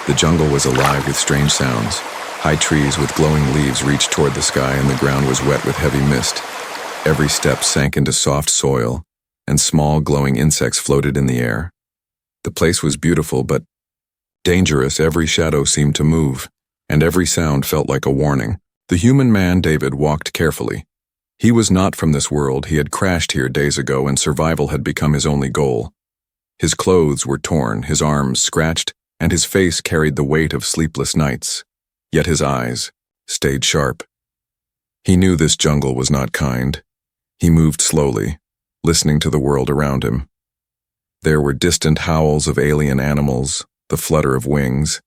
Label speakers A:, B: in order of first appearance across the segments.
A: The jungle was alive with strange sounds. High trees with glowing leaves reached toward the sky, and the ground was wet with heavy mist. Every step sank into soft soil, and small glowing insects floated in the air. The place was beautiful, but dangerous. Every shadow seemed to move, and every sound felt like a warning. The human man, David, walked carefully. He was not from this world. He had crashed here days ago, and survival had become his only goal. His clothes were torn, his arms scratched, and his face carried the weight of sleepless nights. Yet his eyes stayed sharp. He knew this jungle was not kind. He moved slowly, listening to the world around him. There were distant howls of alien animals, the flutter of wings,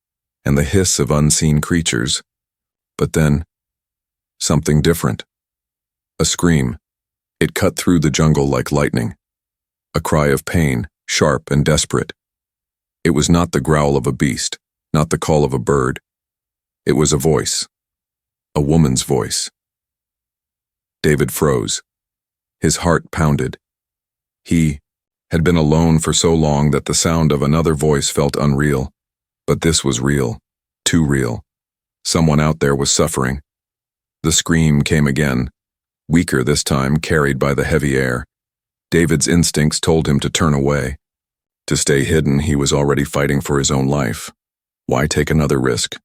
A: and the hiss of unseen creatures. But then, something different. A scream. It cut through the jungle like lightning. A cry of pain, sharp and desperate. It was not the growl of a beast, not the call of a bird. It was a voice. A woman's voice. David froze. His heart pounded. He had been alone for so long that the sound of another voice felt unreal. But this was real, too real. Someone out there was suffering. The scream came again, weaker this time, carried by the heavy air. David's instincts told him to turn away. To stay hidden, he was already fighting for his own life. Why take another risk?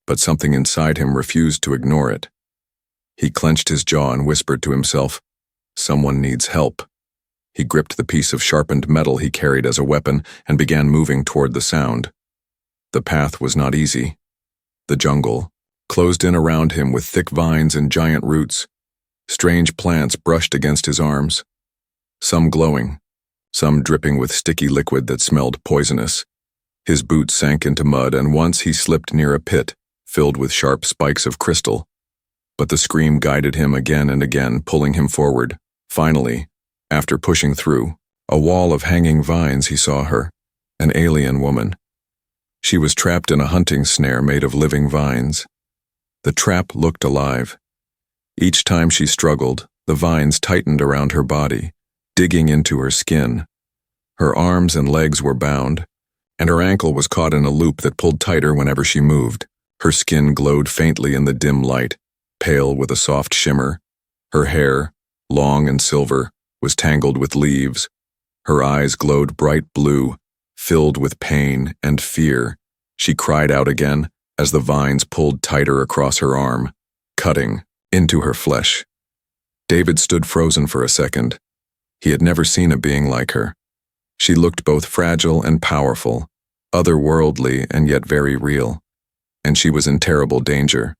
A: But something inside him refused to ignore it. He clenched his jaw and whispered to himself, "Someone needs help." He gripped the piece of sharpened metal he carried as a weapon and began moving toward the sound. The path was not easy. The jungle closed in around him with thick vines and giant roots. Strange plants brushed against his arms, some glowing, some dripping with sticky liquid that smelled poisonous. His boots sank into mud, and once he slipped near a pit filled with sharp spikes of crystal. But the scream guided him again and again, pulling him forward. Finally, after pushing through a wall of hanging vines, he saw her, an alien woman. She was trapped in a hunting snare made of living vines. The trap looked alive. Each time she struggled, the vines tightened around her body, digging into her skin. Her arms and legs were bound, and her ankle was caught in a loop that pulled tighter whenever she moved. Her skin glowed faintly in the dim light, pale with a soft shimmer. Her hair, long and silver, was tangled with leaves. Her eyes glowed bright blue, filled with pain and fear. She cried out again as the vines pulled tighter across her arm, cutting into her flesh. David stood frozen for a second. He had never seen a being like her. She looked both fragile and powerful, otherworldly and yet very real. And she was in terrible danger.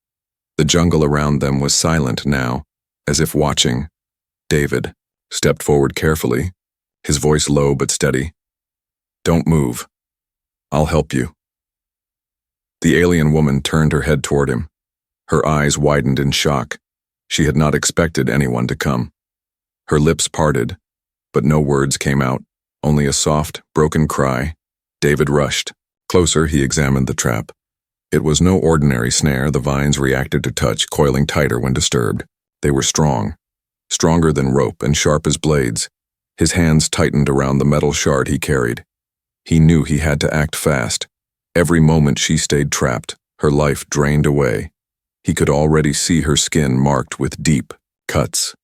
A: The jungle around them was silent now, as if watching. David stepped forward carefully, his voice low but steady. "Don't move. I'll help you." The alien woman turned her head toward him. Her eyes widened in shock. She had not expected anyone to come. Her lips parted, but no words came out, only a soft, broken cry. David rushed. Closer, he examined the trap. It was no ordinary snare. The vines reacted to touch, coiling tighter when disturbed. They were strong, stronger than rope and sharp as blades. His hands tightened around the metal shard he carried. He knew he had to act fast. Every moment she stayed trapped, her life drained away. He could already see her skin marked with deep cuts.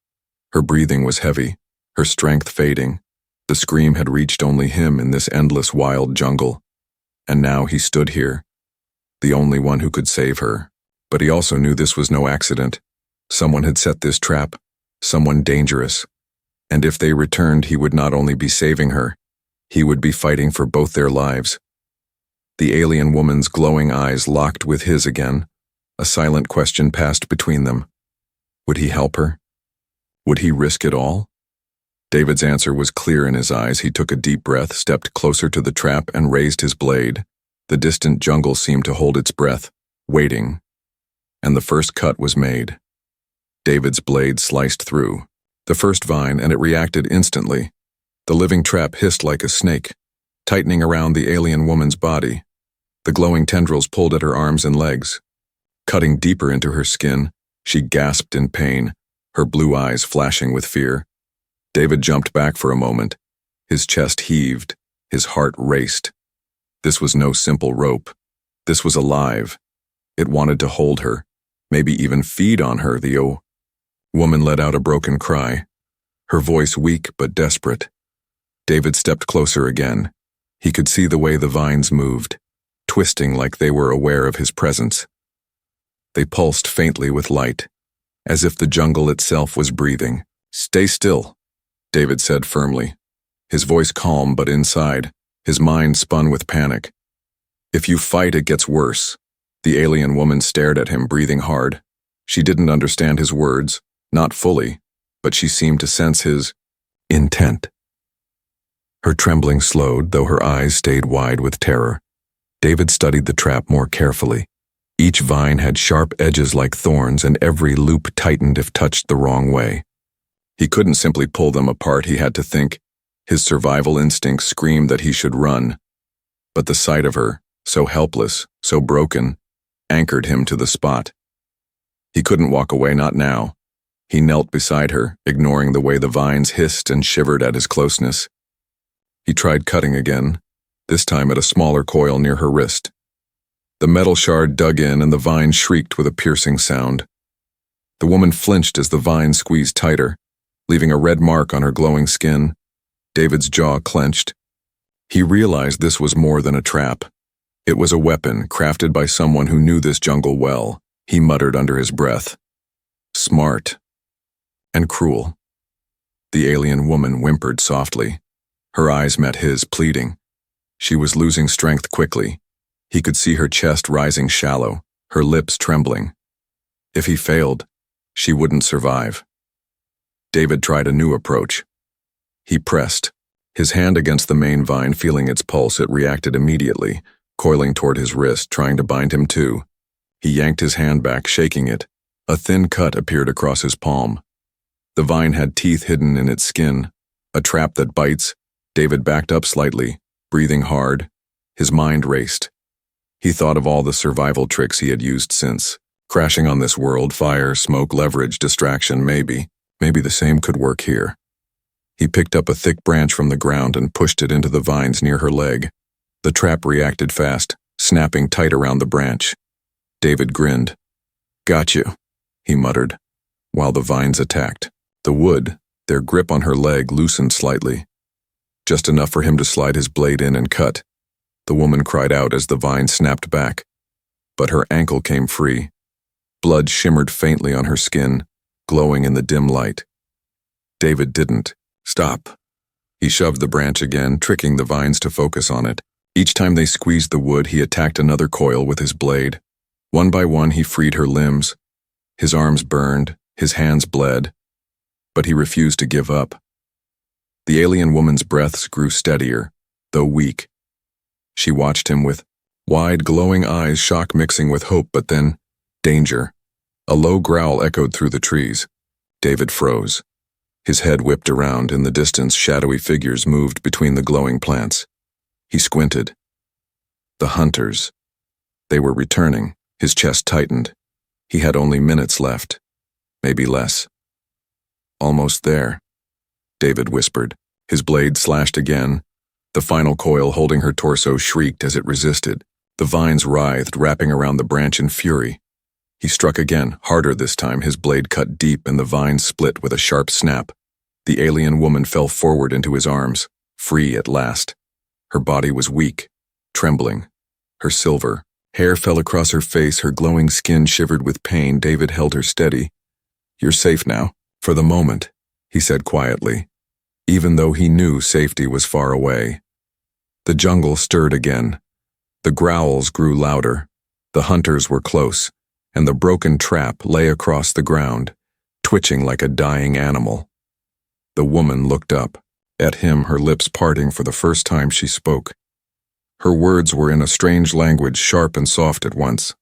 A: Her breathing was heavy, her strength fading. The scream had reached only him in this endless wild jungle. And now he stood here, the only one who could save her. But he also knew this was no accident. Someone had set this trap, someone dangerous. And if they returned, he would not only be saving her, he would be fighting for both their lives. The alien woman's glowing eyes locked with his again. A silent question passed between them. Would he help her? Would he risk it all? David's answer was clear in his eyes. He took a deep breath, stepped closer to the trap, and raised his blade. The distant jungle seemed to hold its breath, waiting. And the first cut was made. David's blade sliced through the first vine, and it reacted instantly. The living trap hissed like a snake, tightening around the alien woman's body. The glowing tendrils pulled at her arms and legs. Cutting deeper into her skin, she gasped in pain, her blue eyes flashing with fear. David jumped back for a moment. His chest heaved, his heart raced. This was no simple rope. This was alive. It wanted to hold her, maybe even feed on her. The woman let out a broken cry, her voice weak but desperate. David stepped closer again. He could see the way the vines moved, twisting like they were aware of his presence. They pulsed faintly with light, as if the jungle itself was breathing. "Stay still," David said firmly, his voice calm but inside, his mind spun with panic. "If you fight, it gets worse." The alien woman stared at him, breathing hard. She didn't understand his words, not fully, but she seemed to sense his intent. Her trembling slowed, though her eyes stayed wide with terror. David studied the trap more carefully. Each vine had sharp edges like thorns, and every loop tightened if touched the wrong way. He couldn't simply pull them apart, he had to think. His survival instinct screamed that he should run. But the sight of her, so helpless, so broken, anchored him to the spot. He couldn't walk away, not now. He knelt beside her, ignoring the way the vines hissed and shivered at his closeness. He tried cutting again, this time at a smaller coil near her wrist. The metal shard dug in and the vine shrieked with a piercing sound. The woman flinched as the vine squeezed tighter, leaving a red mark on her glowing skin. David's jaw clenched. He realized this was more than a trap. It was a weapon crafted by someone who knew this jungle well. He muttered under his breath. Smart. And cruel. The alien woman whimpered softly. Her eyes met his, pleading. She was losing strength quickly. He could see her chest rising shallow, her lips trembling. If he failed, she wouldn't survive. David tried a new approach. He pressed, his hand against the main vine, feeling its pulse. It reacted immediately, coiling toward his wrist, trying to bind him too. He yanked his hand back, shaking it. A thin cut appeared across his palm. The vine had teeth hidden in its skin, a trap that bites. David backed up slightly, breathing hard. His mind raced. He thought of all the survival tricks he had used since. Crashing on this world, fire, smoke, leverage, distraction, maybe the same could work here. He picked up a thick branch from the ground and pushed it into the vines near her leg. The trap reacted fast, snapping tight around the branch. David grinned. "Got you," he muttered, while the vines attacked. The wood, their grip on her leg, loosened slightly, just enough for him to slide his blade in and cut. The woman cried out as the vine snapped back, but her ankle came free. Blood shimmered faintly on her skin, glowing in the dim light. David didn't stop. He shoved the branch again, tricking the vines to focus on it. Each time they squeezed the wood, he attacked another coil with his blade. One by one, he freed her limbs. His arms burned, his hands bled, but he refused to give up. The alien woman's breaths grew steadier, though weak. She watched him with wide, glowing eyes, shock mixing with hope, but then danger. A low growl echoed through the trees. David froze. His head whipped around. In the distance, shadowy figures moved between the glowing plants. He squinted. The hunters. They were returning. His chest tightened. He had only minutes left. Maybe less. "Almost there," David whispered. His blade slashed again. The final coil holding her torso shrieked as it resisted. The vines writhed, wrapping around the branch in fury. He struck again, harder this time. His blade cut deep and the vines split with a sharp snap. The alien woman fell forward into his arms, free at last. Her body was weak, trembling. Her silver hair fell across her face, her glowing skin shivered with pain. David held her steady. "You're safe now, for the moment," he said quietly, even though he knew safety was far away. The jungle stirred again. The growls grew louder. The hunters were close, and the broken trap lay across the ground, twitching like a dying animal. The woman looked up, at him, her lips parting. For the first time she spoke. Her words were in a strange language, sharp and soft at once.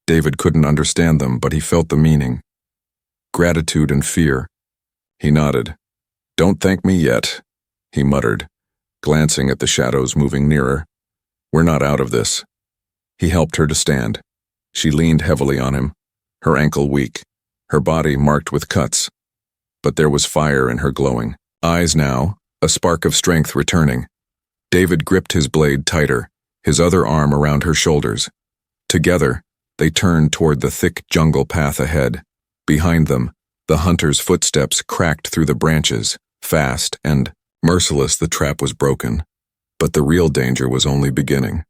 A: David couldn't understand them, but he felt the meaning. Gratitude and fear. He nodded. "Don't thank me yet," he muttered, glancing at the shadows moving nearer. "We're not out of this." He helped her to stand. She leaned heavily on him, her ankle weak, her body marked with cuts. But there was fire in her glowing eyes now, a spark of strength returning. David gripped his blade tighter, his other arm around her shoulders. Together, they turned toward the thick jungle path ahead. Behind them, the hunter's footsteps cracked through the branches. Fast and merciless, the trap was broken. But the real danger was only beginning.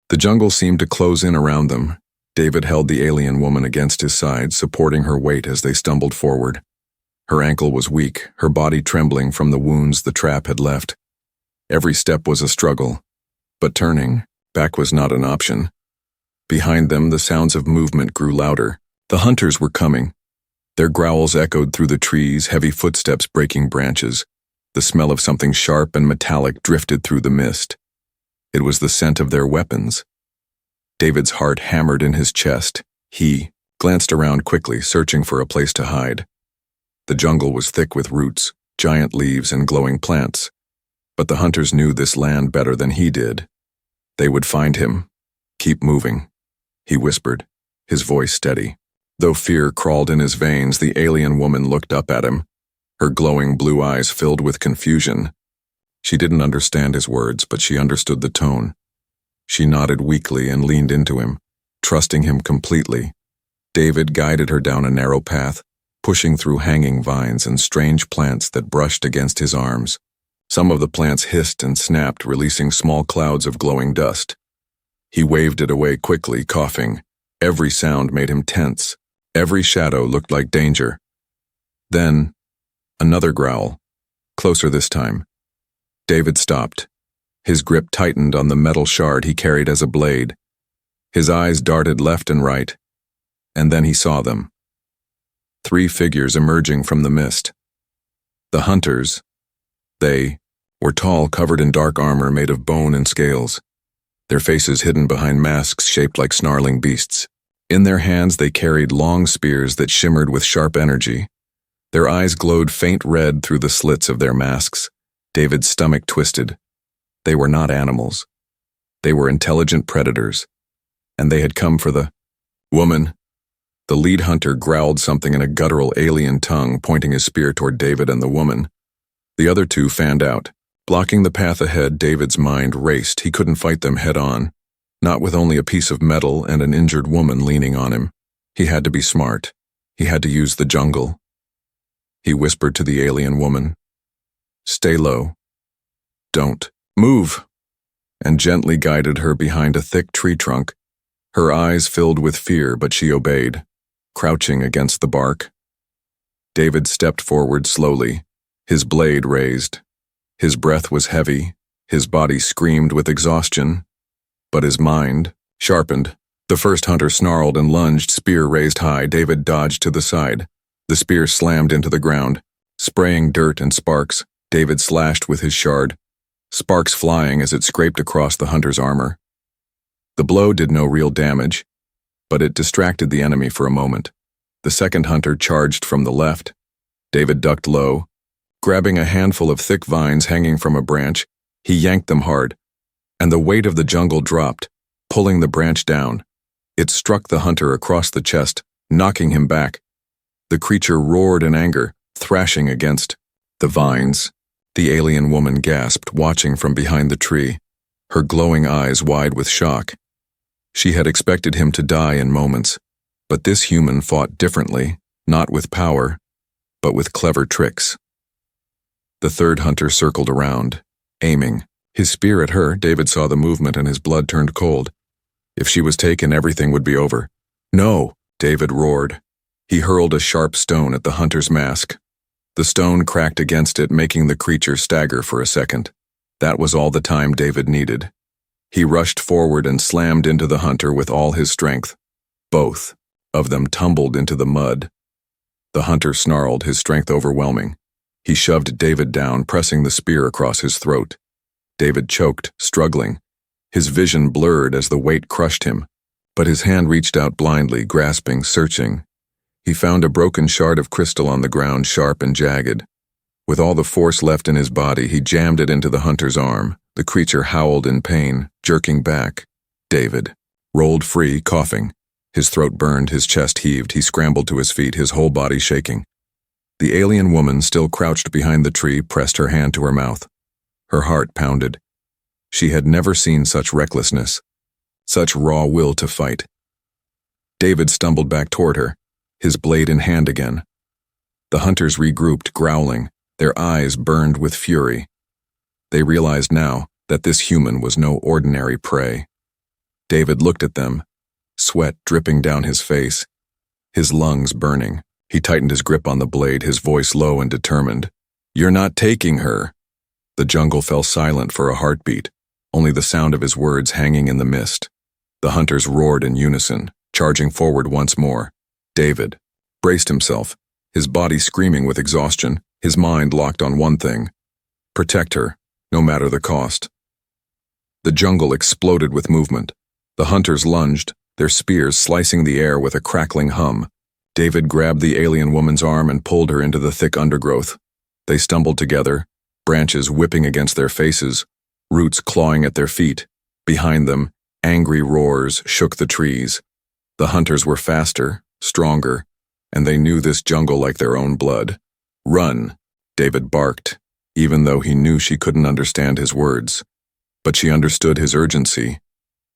A: The jungle seemed to close in around them. David held the alien woman against his side, supporting her weight as they stumbled forward. Her ankle was weak, her body trembling from the wounds the trap had left. Every step was a struggle, but turning back was not an option. Behind them, the sounds of movement grew louder. The hunters were coming. Their growls echoed through the trees, heavy footsteps breaking branches. The smell of something sharp and metallic drifted through the mist. It was the scent of their weapons. David's heart hammered in his chest. He glanced around quickly, searching for a place to hide. The jungle was thick with roots, giant leaves, and glowing plants. But the hunters knew this land better than he did. They would find him. Keep moving, he whispered, his voice steady. Though fear crawled in his veins, the alien woman looked up at him, her glowing blue eyes filled with confusion. She didn't understand his words, but she understood the tone. She nodded weakly and leaned into him, trusting him completely. David guided her down a narrow path, pushing through hanging vines and strange plants that brushed against his arms. Some of the plants hissed and snapped, releasing small clouds of glowing dust. He waved it away quickly, coughing. Every sound made him tense. Every shadow looked like danger. Then, another growl, closer this time. David stopped. His grip tightened on the metal shard he carried as a blade. His eyes darted left and right, and then he saw them. 3 figures emerging from the mist. The hunters. They were tall, covered in dark armor made of bone and scales, their faces hidden behind masks shaped like snarling beasts. In their hands they carried long spears that shimmered with sharp energy. Their eyes glowed faint red through the slits of their masks. David's stomach twisted. They were not animals. They were intelligent predators, and they had come for the woman. The lead hunter growled something in a guttural alien tongue, pointing his spear toward David and the woman. The other 2 fanned out. Blocking the path ahead, David's mind raced. He couldn't fight them head-on, not with only a piece of metal and an injured woman leaning on him. He had to be smart. He had to use the jungle. He whispered to the alien woman, "Stay low. Don't move," and gently guided her behind a thick tree trunk. Her eyes filled with fear, but she obeyed, crouching against the bark. David stepped forward slowly, his blade raised. His breath was heavy, his body screamed with exhaustion, but his mind sharpened. The first hunter snarled and lunged, spear raised high. David dodged to the side. The spear slammed into the ground, spraying dirt and sparks. David slashed with his shard, sparks flying as it scraped across the hunter's armor. The blow did no real damage, but it distracted the enemy for a moment. The second hunter charged from the left. David ducked low. Grabbing a handful of thick vines hanging from a branch, he yanked them hard, and the weight of the jungle dropped, pulling the branch down. It struck the hunter across the chest, knocking him back. The creature roared in anger, thrashing against the vines. The alien woman gasped, watching from behind the tree, her glowing eyes wide with shock. She had expected him to die in moments, but this human fought differently, not with power, but with clever tricks. The third hunter circled around, aiming. His spear at her. David saw the movement and his blood turned cold. If she was taken, everything would be over. "No!" David roared. He hurled a sharp stone at the hunter's mask. The stone cracked against it, making the creature stagger for a second. That was all the time David needed. He rushed forward and slammed into the hunter with all his strength. Both of them tumbled into the mud. The hunter snarled, his strength overwhelming. He shoved David down, pressing the spear across his throat. David choked, struggling. His vision blurred as the weight crushed him, but his hand reached out blindly, grasping, searching. He found a broken shard of crystal on the ground, sharp and jagged. With all the force left in his body, he jammed it into the hunter's arm. The creature howled in pain, jerking back. David rolled free, coughing. His throat burned, his chest heaved. He scrambled to his feet, his whole body shaking. The alien woman, still crouched behind the tree, pressed her hand to her mouth. Her heart pounded. She had never seen such recklessness, such raw will to fight. David stumbled back toward her, his blade in hand again. The hunters regrouped, growling, their eyes burned with fury. They realized now that this human was no ordinary prey. David looked at them, sweat dripping down his face, his lungs burning. He tightened his grip on the blade, his voice low and determined. "You're not taking her." The jungle fell silent for a heartbeat, only the sound of his words hanging in the mist. The hunters roared in unison, charging forward once more. David braced himself, his body screaming with exhaustion, his mind locked on one thing: protect her, no matter the cost. The jungle exploded with movement. The hunters lunged, their spears slicing the air with a crackling hum. David grabbed the alien woman's arm and pulled her into the thick undergrowth. They stumbled together, branches whipping against their faces, roots clawing at their feet. Behind them, angry roars shook the trees. The hunters were faster, stronger, and they knew this jungle like their own blood. "Run," David barked, even though he knew she couldn't understand his words. But she understood his urgency.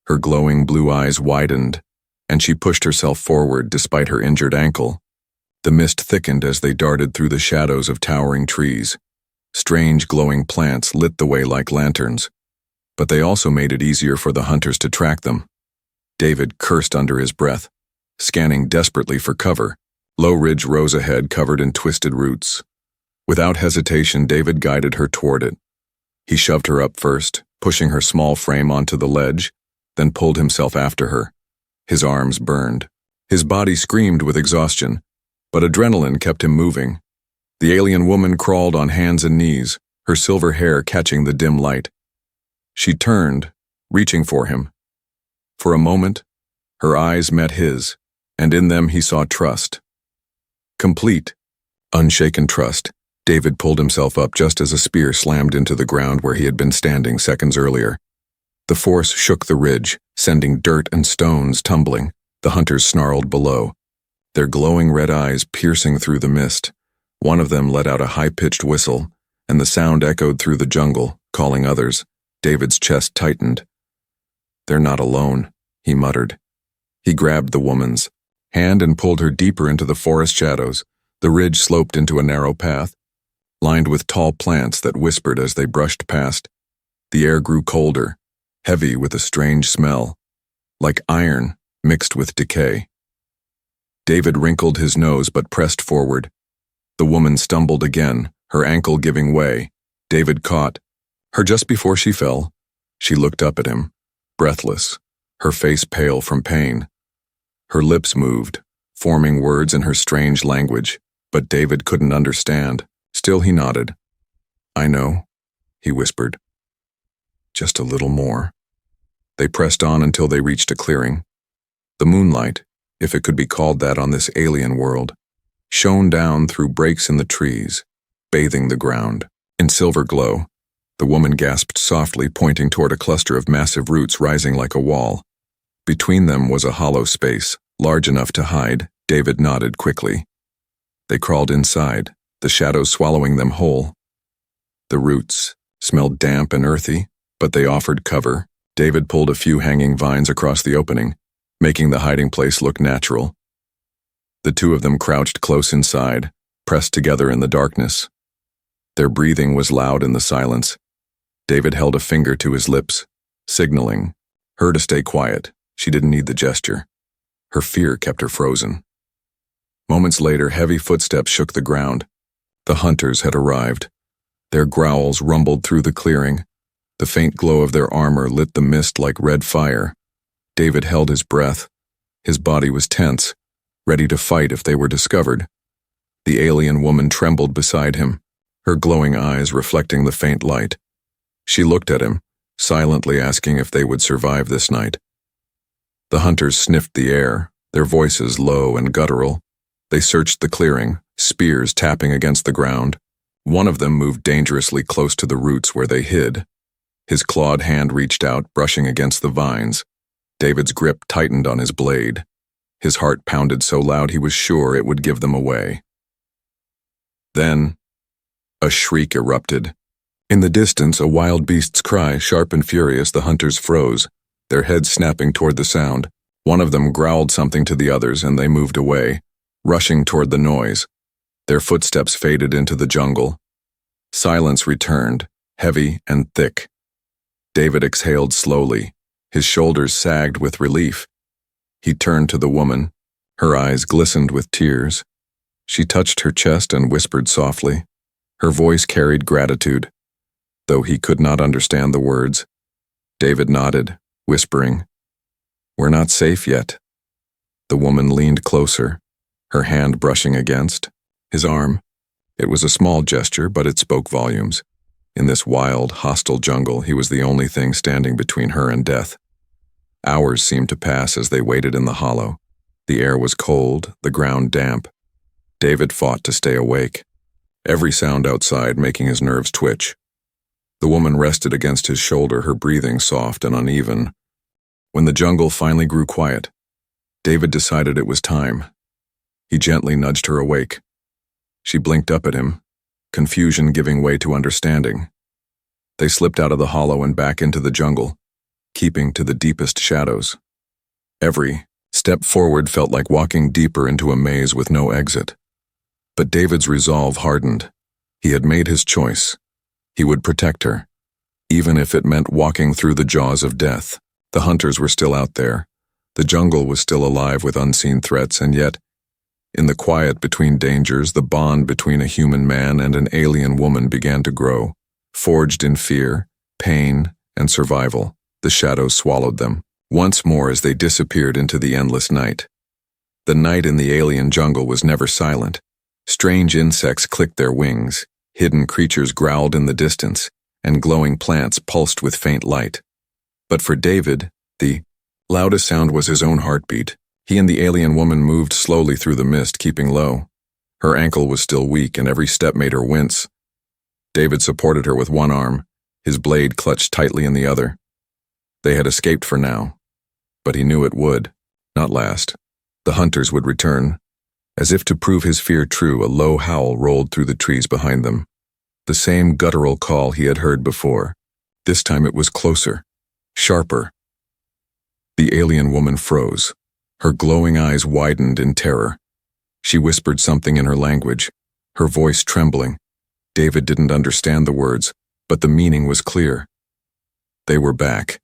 A: Her glowing blue eyes widened, and she pushed herself forward despite her injured ankle. The mist thickened as they darted through the shadows of towering trees. Strange glowing plants lit the way like lanterns, but they also made it easier for the hunters to track them. David cursed under his breath, scanning desperately for cover. Low ridge rose ahead, covered in twisted roots. Without hesitation, David guided her toward it. He shoved her up first, pushing her small frame onto the ledge, then pulled himself after her. His arms burned. His body screamed with exhaustion, but adrenaline kept him moving. The alien woman crawled on hands and knees, her silver hair catching the dim light. She turned, reaching for him. For a moment, her eyes met his, and in them he saw trust. Complete, unshaken trust. David pulled himself up just as a spear slammed into the ground where he had been standing seconds earlier. The force shook the ridge, sending dirt and stones tumbling. The hunters snarled below, their glowing red eyes piercing through the mist. One of them let out a high-pitched whistle, and the sound echoed through the jungle, calling others. David's chest tightened. "They're not alone," he muttered. He grabbed the woman's hand and pulled her deeper into the forest shadows. The ridge sloped into a narrow path, lined with tall plants that whispered as they brushed past. The air grew colder, heavy with a strange smell, like iron mixed with decay. David wrinkled his nose but pressed forward. The woman stumbled again, her ankle giving way. David caught her just before she fell. She looked up at him, breathless, her face pale from pain. Her lips moved, forming words in her strange language, but David couldn't understand. Still he nodded. "I know," he whispered. "Just a little more." They pressed on until they reached a clearing. The moonlight, if it could be called that on this alien world, shone down through breaks in the trees, bathing the ground. In silver glow, the woman gasped softly, pointing toward a cluster of massive roots rising like a wall. Between them was a hollow space, large enough to hide. David nodded quickly. They crawled inside, the shadows swallowing them whole. The roots smelled damp and earthy, but they offered cover. David pulled a few hanging vines across the opening, making the hiding place look natural. The two of them crouched close inside, pressed together in the darkness. Their breathing was loud in the silence. David held a finger to his lips, signaling her to stay quiet. She didn't need the gesture. Her fear kept her frozen. Moments later, heavy footsteps shook the ground. The hunters had arrived. Their growls rumbled through the clearing. The faint glow of their armor lit the mist like red fire. David held his breath. His body was tense, ready to fight if they were discovered. The alien woman trembled beside him, her glowing eyes reflecting the faint light. She looked at him, silently asking if they would survive this night. The hunters sniffed the air, their voices low and guttural. They searched the clearing, spears tapping against the ground. One of them moved dangerously close to the roots where they hid. His clawed hand reached out, brushing against the vines. David's grip tightened on his blade. His heart pounded so loud he was sure it would give them away. Then, a shriek erupted. In the distance, a wild beast's cry, sharp and furious, the hunters froze, their heads snapping toward the sound. One of them growled something to the others, and they moved away, rushing toward the noise. Their footsteps faded into the jungle. Silence returned, heavy and thick. David exhaled slowly. His shoulders sagged with relief. He turned to the woman. Her eyes glistened with tears. She touched her chest and whispered softly. Her voice carried gratitude, though he could not understand the words. David nodded, whispering, "We're not safe yet." The woman leaned closer, her hand brushing against his arm. It was a small gesture, but it spoke volumes. In this wild, hostile jungle, he was the only thing standing between her and death. Hours seemed to pass as they waited in the hollow. The air was cold, the ground damp. David fought to stay awake, every sound outside making his nerves twitch. The woman rested against his shoulder, her breathing soft and uneven. When the jungle finally grew quiet, David decided it was time. He gently nudged her awake. She blinked up at him, confusion giving way to understanding. They slipped out of the hollow and back into the jungle, keeping to the deepest shadows. Every step forward felt like walking deeper into a maze with no exit. But David's resolve hardened. He had made his choice. He would protect her, even if it meant walking through the jaws of death. The hunters were still out there. The jungle was still alive with unseen threats, and yet, in the quiet between dangers, the bond between a human man and an alien woman began to grow. Forged in fear, pain, and survival, the shadows swallowed them, once more as they disappeared into the endless night. The night in the alien jungle was never silent. Strange insects clicked their wings, hidden creatures growled in the distance, and glowing plants pulsed with faint light. But for David, the loudest sound was his own heartbeat. He and the alien woman moved slowly through the mist, keeping low. Her ankle was still weak, and every step made her wince. David supported her with one arm, his blade clutched tightly in the other. They had escaped for now, but he knew it would not last. The hunters would return. As if to prove his fear true, a low howl rolled through the trees behind them. The same guttural call he had heard before. This time it was closer, sharper. The alien woman froze. Her glowing eyes widened in terror. She whispered something in her language, her voice trembling. David didn't understand the words, but the meaning was clear. They were back.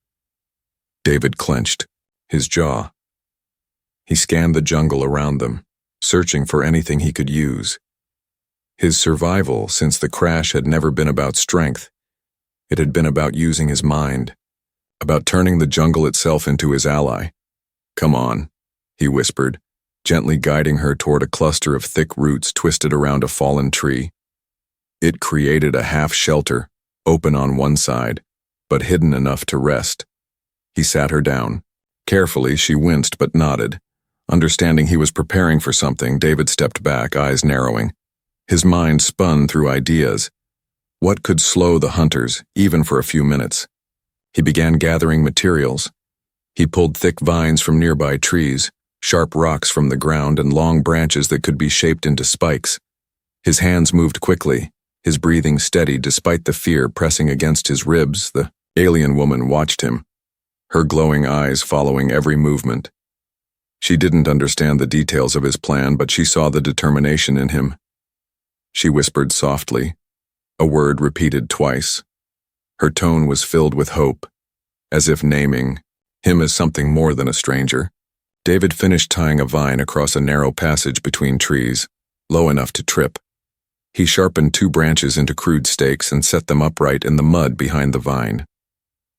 A: David clenched, his jaw. He scanned the jungle around them, searching for anything he could use. His survival since the crash had never been about strength. It had been about using his mind, about turning the jungle itself into his ally. "Come on," he whispered, gently guiding her toward a cluster of thick roots twisted around a fallen tree. It created a half shelter, open on one side, but hidden enough to rest. He sat her down. Carefully, she winced but nodded. Understanding he was preparing for something, David stepped back, eyes narrowing. His mind spun through ideas. What could slow the hunters, even for a few minutes? He began gathering materials. He pulled thick vines from nearby trees, sharp rocks from the ground, and long branches that could be shaped into spikes. His hands moved quickly, his breathing steady despite the fear pressing against his ribs. The alien woman watched him, her glowing eyes following every movement. She didn't understand the details of his plan, but she saw the determination in him. She whispered softly, a word repeated twice. Her tone was filled with hope, as if naming him as something more than a stranger. David finished tying a vine across a narrow passage between trees, low enough to trip. He sharpened 2 branches into crude stakes and set them upright in the mud behind the vine.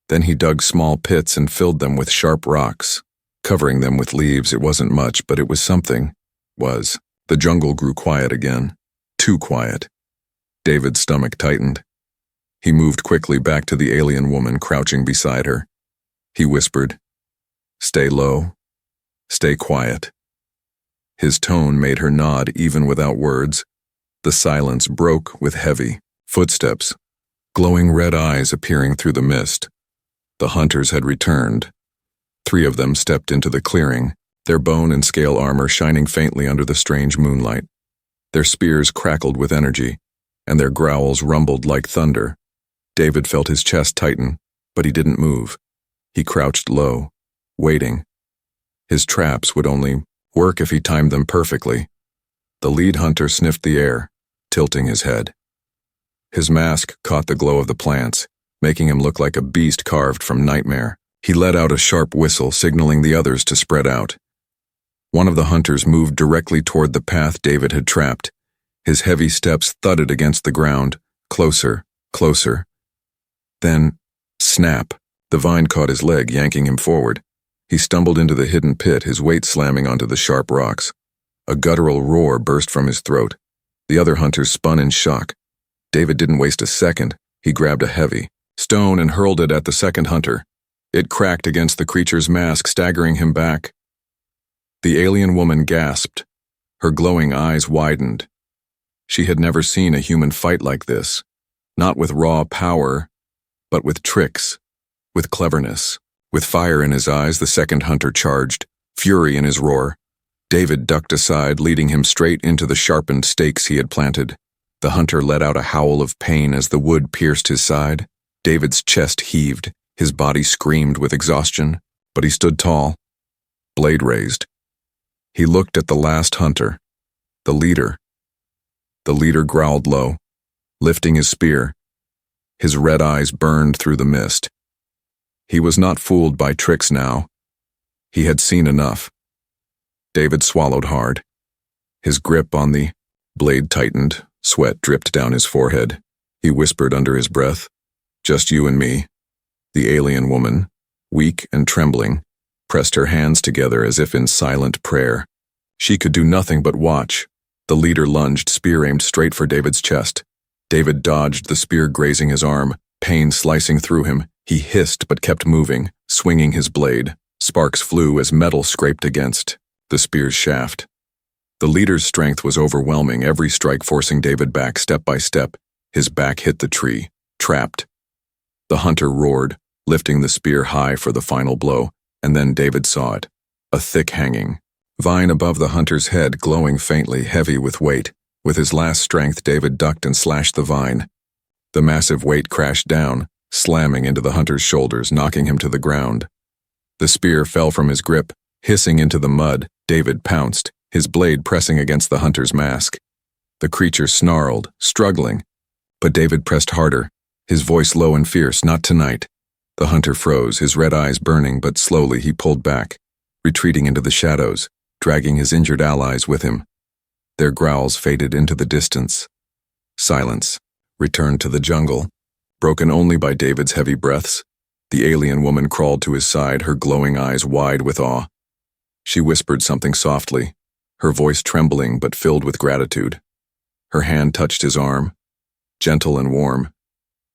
A: Then he dug small pits and filled them with sharp rocks, covering them with leaves. It wasn't much, but it was something. The jungle grew quiet again. Too quiet. David's stomach tightened. He moved quickly back to the alien woman crouching beside her. He whispered, "Stay low. Stay quiet." His tone made her nod even without words. The silence broke with heavy footsteps, glowing red eyes appearing through the mist. The hunters had returned. 3 of them stepped into the clearing, their bone and scale armor shining faintly under the strange moonlight. Their spears crackled with energy, and their growls rumbled like thunder. David felt his chest tighten, but he didn't move. He crouched low, waiting. His traps would only work if he timed them perfectly. The lead hunter sniffed the air, tilting his head. His mask caught the glow of the plants, making him look like a beast carved from nightmare. He let out a sharp whistle, signaling the others to spread out. One of the hunters moved directly toward the path David had trapped. His heavy steps thudded against the ground, closer, closer. Then, snap, the vine caught his leg, yanking him forward. He stumbled into the hidden pit, his weight slamming onto the sharp rocks. A guttural roar burst from his throat. The other hunters spun in shock. David didn't waste a second. He grabbed a heavy stone and hurled it at the second hunter. It cracked against the creature's mask, staggering him back. The alien woman gasped. Her glowing eyes widened. She had never seen a human fight like this, not with raw power, but with tricks, with cleverness. With fire in his eyes, the second hunter charged, fury in his roar. David ducked aside, leading him straight into the sharpened stakes he had planted. The hunter let out a howl of pain as the wood pierced his side. David's chest heaved, his body screamed with exhaustion, but he stood tall, blade raised. He looked at the last hunter, the leader. The leader growled low, lifting his spear. His red eyes burned through the mist. He was not fooled by tricks now. He had seen enough. David swallowed hard. His grip on the blade tightened, sweat dripped down his forehead. He whispered under his breath, "Just you and me." The alien woman, weak and trembling, pressed her hands together as if in silent prayer. She could do nothing but watch. The leader lunged, spear aimed straight for David's chest. David dodged, the spear grazing his arm, pain slicing through him. He hissed but kept moving, swinging his blade. Sparks flew as metal scraped against the spear's shaft. The leader's strength was overwhelming, every strike forcing David back step by step. His back hit the tree, trapped. The hunter roared, lifting the spear high for the final blow, and then David saw it. A thick hanging vine above the hunter's head, glowing faintly, heavy with weight. With his last strength, David ducked and slashed the vine. The massive weight crashed down, slamming into the hunter's shoulders, knocking him to the ground. The spear fell from his grip, hissing into the mud. David pounced, his blade pressing against the hunter's mask. The creature snarled, struggling, but David pressed harder, his voice low and fierce. "Not tonight." The hunter froze, his red eyes burning, but slowly he pulled back, retreating into the shadows, dragging his injured allies with him. Their growls faded into the distance. Silence returned to the jungle, broken only by David's heavy breaths. The alien woman crawled to his side, her glowing eyes wide with awe. She whispered something softly, her voice trembling but filled with gratitude. Her hand touched his arm, gentle and warm.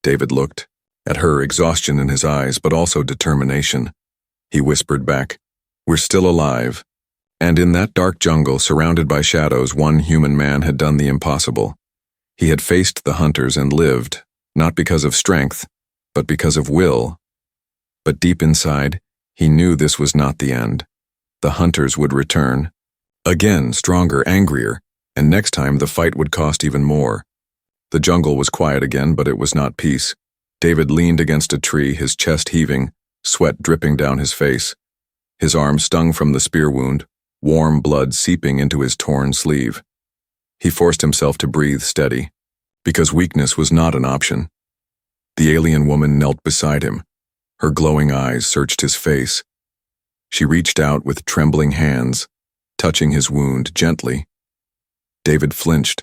A: David looked at her, exhaustion in his eyes, but also determination. He whispered back, "We're still alive." And in that dark jungle, surrounded by shadows, one human man had done the impossible. He had faced the hunters and lived, not because of strength, but because of will. But deep inside, he knew this was not the end. The hunters would return, again, stronger, angrier, and next time the fight would cost even more. The jungle was quiet again, but it was not peace. David leaned against a tree, his chest heaving, sweat dripping down his face. His arm stung from the spear wound, warm blood seeping into his torn sleeve. He forced himself to breathe steady, because weakness was not an option. The alien woman knelt beside him. Her glowing eyes searched his face. She reached out with trembling hands, touching his wound gently. David flinched,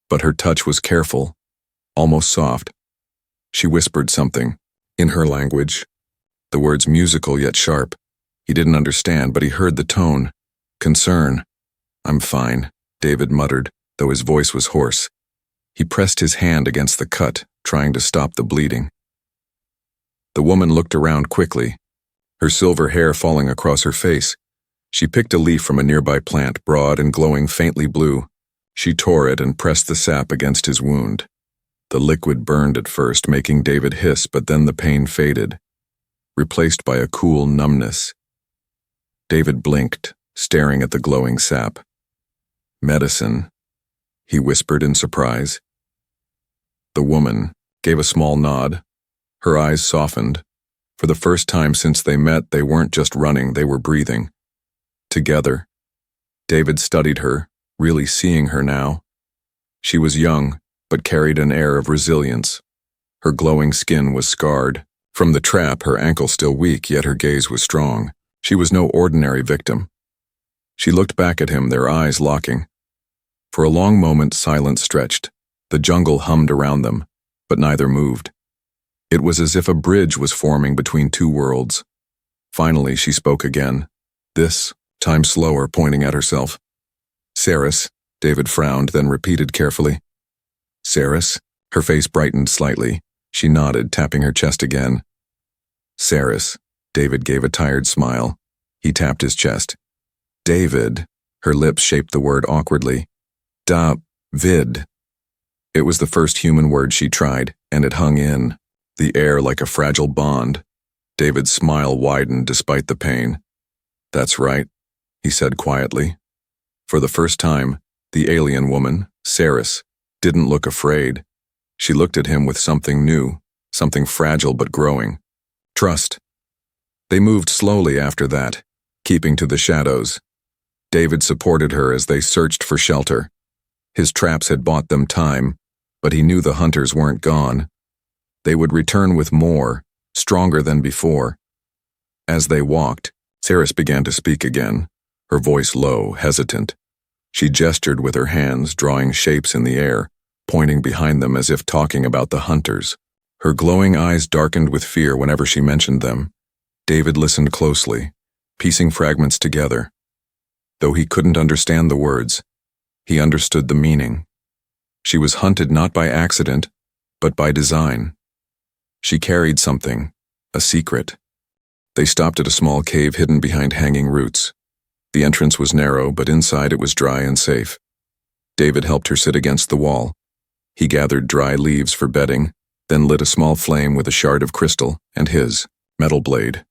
A: but her touch was careful, almost soft. She whispered something, in her language, the words musical yet sharp. He didn't understand, but he heard the tone. Concern. "I'm fine," David muttered, though his voice was hoarse. He pressed his hand against the cut, trying to stop the bleeding. The woman looked around quickly, her silver hair falling across her face. She picked a leaf from a nearby plant, broad and glowing faintly blue. She tore it and pressed the sap against his wound. The liquid burned at first, making David hiss, but then the pain faded, replaced by a cool numbness. David blinked, staring at the glowing sap. "Medicine," he whispered in surprise. The woman gave a small nod, Her eyes softened. For the first time since they met, they weren't just running, they were breathing. Together. David studied her, really seeing her now. She was young, but carried an air of resilience. Her glowing skin was scarred. From the trap, her ankle still weak, yet her gaze was strong. She was no ordinary victim. She looked back at him, their eyes locking. For a long moment, silence stretched. The jungle hummed around them, but neither moved. It was as if a bridge was forming between two worlds. Finally, she spoke again. This time slower, pointing at herself. Saris, David frowned, then repeated carefully. Saris? Her face brightened slightly. She nodded, tapping her chest again. Saris. David gave a tired smile. He tapped his chest. David. Her lips shaped the word awkwardly. Vid. It was the first human word she tried, and it hung in, the air like a fragile bond. David's smile widened despite the pain. That's right, he said quietly. For the first time, the alien woman, Saris, didn't look afraid. She looked at him with something new, something fragile but growing. Trust. They moved slowly after that, keeping to the shadows. David supported her as they searched for shelter. His traps had bought them time, but he knew the hunters weren't gone. They would return with more, stronger than before. As they walked, Saris began to speak again, her voice low, hesitant. She gestured with her hands, drawing shapes in the air, pointing behind them as if talking about the hunters. Her glowing eyes darkened with fear whenever she mentioned them. David listened closely, piecing fragments together. Though he couldn't understand the words, he understood the meaning. She was hunted not by accident, but by design. She carried something, a secret. They stopped at a small cave hidden behind hanging roots. The entrance was narrow, but inside it was dry and safe. David helped her sit against the wall. He gathered dry leaves for bedding, then lit a small flame with a shard of crystal and his metal blade.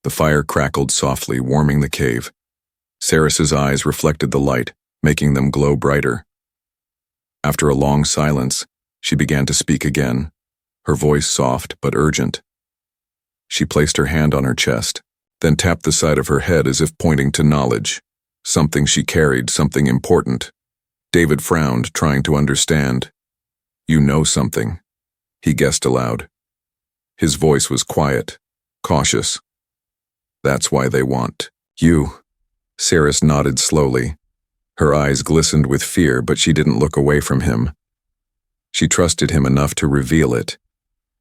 A: The fire crackled softly, warming the cave. Saris's eyes reflected the light, making them glow brighter. After a long silence, she began to speak again, her voice soft but urgent. She placed her hand on her chest, then tapped the side of her head as if pointing to knowledge, something she carried, something important. David frowned, trying to understand. You know something, he guessed aloud. His voice was quiet, cautious. That's why they want you. Saris nodded slowly. Her eyes glistened with fear, but she didn't look away from him. She trusted him enough to reveal it.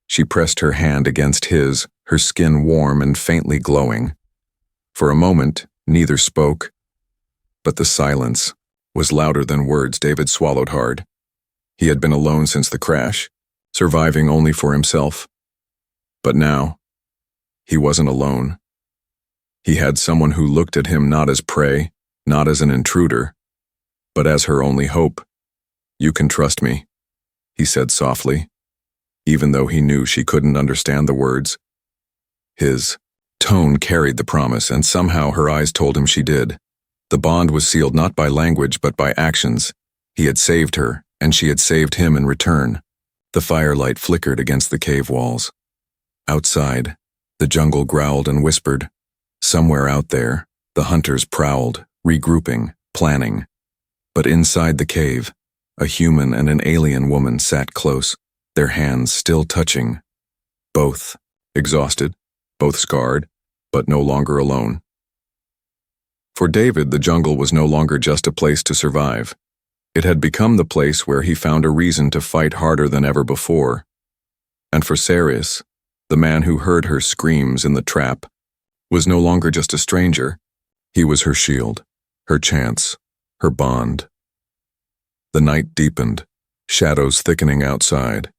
A: She pressed her hand against his, her skin warm and faintly glowing. For a moment, neither spoke, but the silence was louder than words. David swallowed hard. He had been alone since the crash, surviving only for himself. But now, he wasn't alone. He had someone who looked at him not as prey, not as an intruder, but as her only hope. You can trust me, he said softly, even though he knew she couldn't understand the words. His tone carried the promise, and somehow her eyes told him she did. The bond was sealed not by language but by actions. He had saved her, and she had saved him in return. The firelight flickered against the cave walls. Outside, the jungle growled and whispered. Somewhere out there, the hunters prowled, regrouping, planning. But inside the cave, a human and an alien woman sat close, their hands still touching. Both exhausted, both scarred, but no longer alone. For David, the jungle was no longer just a place to survive. It had become the place where he found a reason to fight harder than ever before. And for Saris, the man who heard her screams in the trap, was no longer just a stranger. He was her shield, her chance, her bond. The night deepened, shadows thickening outside,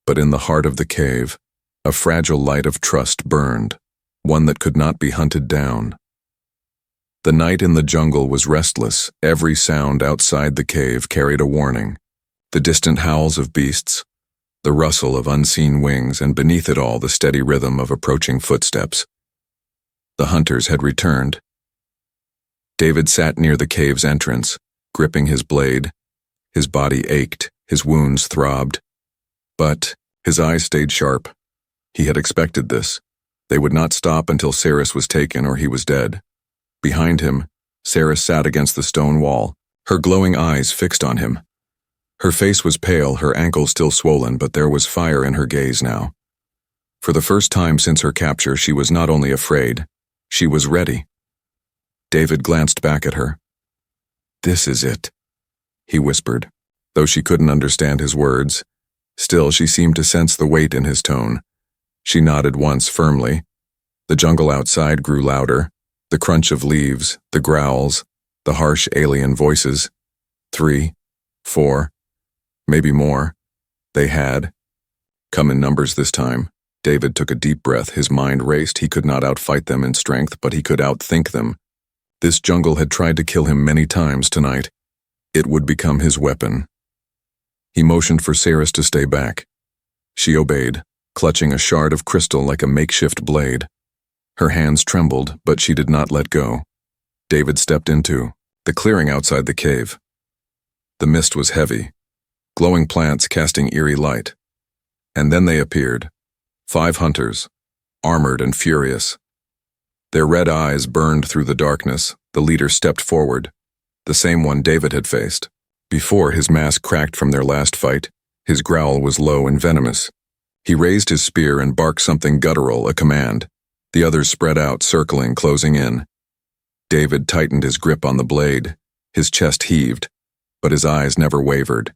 A: but in the heart of the cave, a fragile light of trust burned, one that could not be hunted down. The night in the jungle was restless. Every sound outside the cave carried a warning. The distant howls of beasts, the rustle of unseen wings, and beneath it all the steady rhythm of approaching footsteps. The hunters had returned. David sat near the cave's entrance, gripping his blade. His body ached, his wounds throbbed. But his eyes stayed sharp, He had expected this. They would not stop until Saris was taken or he was dead. Behind him, Saris sat against the stone wall, her glowing eyes fixed on him. Her face was pale, her ankles still swollen, but there was fire in her gaze now. For the first time since her capture, she was not only afraid, she was ready. David glanced back at her. "This is it," he whispered, though she couldn't understand his words. Still, she seemed to sense the weight in his tone. She nodded once firmly. The jungle outside grew louder, the crunch of leaves, the growls, the harsh alien voices. 3, 4, maybe more. They had come in numbers this time. David took a deep breath. His mind raced. He could not outfight them in strength, but he could outthink them. This jungle had tried to kill him many times tonight. It would become his weapon. He motioned for Saris to stay back. She obeyed, clutching a shard of crystal like a makeshift blade. Her hands trembled, but she did not let go. David stepped into the clearing outside the cave. The mist was heavy, glowing plants casting eerie light. And then they appeared. 5 hunters, armored and furious. Their red eyes burned through the darkness. The leader stepped forward, the same one David had faced. Before his mask cracked from their last fight, his growl was low and venomous. He raised his spear and barked something guttural, a command. The others spread out, circling, closing in. David tightened his grip on the blade. His chest heaved, but his eyes never wavered.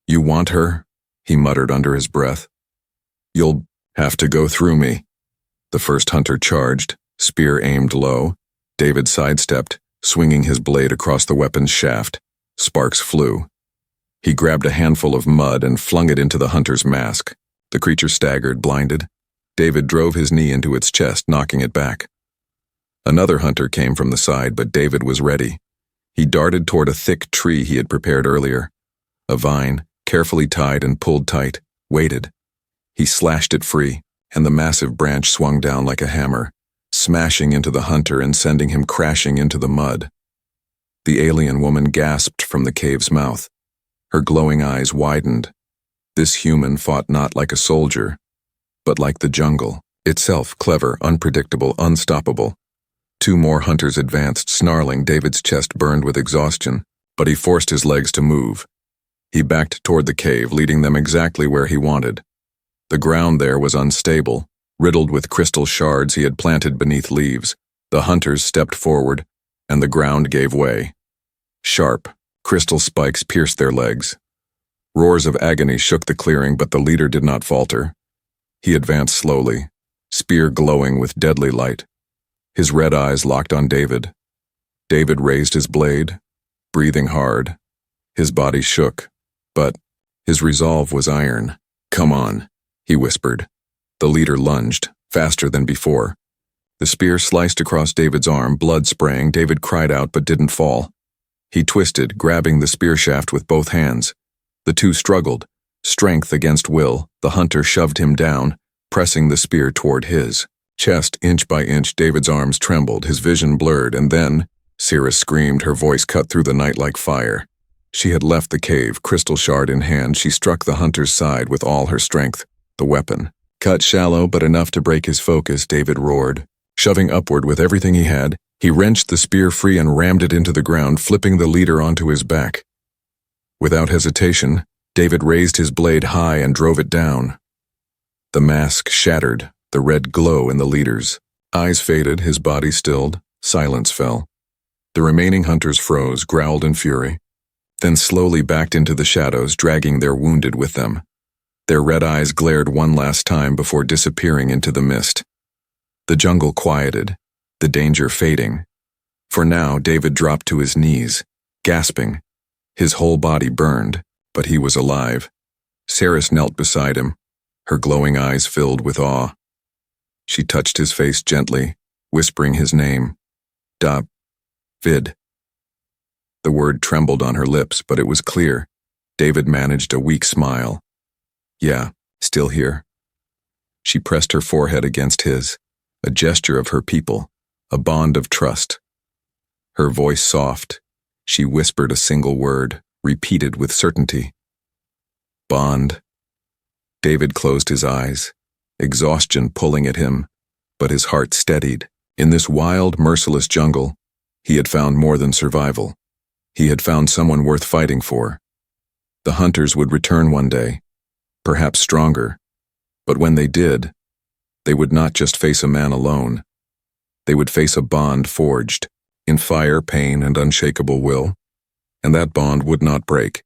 A: "You want her?" he muttered under his breath. "You'll have to go through me." The first hunter charged, spear aimed low. David sidestepped, swinging his blade across the weapon's shaft. Sparks flew. He grabbed a handful of mud and flung it into the hunter's mask. The creature staggered, blinded. David drove his knee into its chest, knocking it back. Another hunter came from the side, but David was ready. He darted toward a thick tree he had prepared earlier. A vine, carefully tied and pulled tight, waited. He slashed it free, and the massive branch swung down like a hammer, smashing into the hunter and sending him crashing into the mud. The alien woman gasped from the cave's mouth. Her glowing eyes widened. This human fought not like a soldier, but like the jungle, itself clever, unpredictable, unstoppable. 2 more hunters advanced, snarling. David's chest burned with exhaustion, but he forced his legs to move. He backed toward the cave, leading them exactly where he wanted. The ground there was unstable, riddled with crystal shards he had planted beneath leaves. The hunters stepped forward, and the ground gave way. Sharp, crystal spikes pierced their legs. Roars of agony shook the clearing, but the leader did not falter. He advanced slowly, spear glowing with deadly light. His red eyes locked on David. David raised his blade, breathing hard. His body shook, but his resolve was iron. "Come on," he whispered. The leader lunged, faster than before. The spear sliced across David's arm, blood spraying. David cried out but didn't fall. He twisted, grabbing the spear shaft with both hands. The two struggled, strength against will. The hunter shoved him down, pressing the spear toward his chest. Inch by inch, David's arms trembled, his vision blurred, and then Saris screamed, her voice cut through the night like fire. She had left the cave, crystal shard in hand. She struck the hunter's side with all her strength. The weapon cut shallow but enough to break his focus. David roared. Shoving upward with everything he had, he wrenched the spear free and rammed it into the ground, flipping the leader onto his back. Without hesitation, David raised his blade high and drove it down. The mask shattered, the red glow in the leader's eyes faded, his body stilled, silence fell. The remaining hunters froze, growled in fury, then slowly backed into the shadows, dragging their wounded with them. Their red eyes glared one last time before disappearing into the mist. The jungle quieted, the danger fading. For now, David dropped to his knees, gasping. His whole body burned, but he was alive. Saris knelt beside him, her glowing eyes filled with awe. She touched his face gently, whispering his name. Vid. The word trembled on her lips, but it was clear. David managed a weak smile. "Yeah, still here." She pressed her forehead against his, a gesture of her people, a bond of trust. Her voice soft, she whispered a single word, repeated with certainty. "Bond." David closed his eyes. exhaustion pulling at him, but his heart steadied. In this wild, merciless jungle, he had found more than survival. He had found someone worth fighting for. The hunters would return one day, perhaps stronger, but when they did, they would not just face a man alone. They would face a bond forged in fire, pain, and unshakable will, and that bond would not break.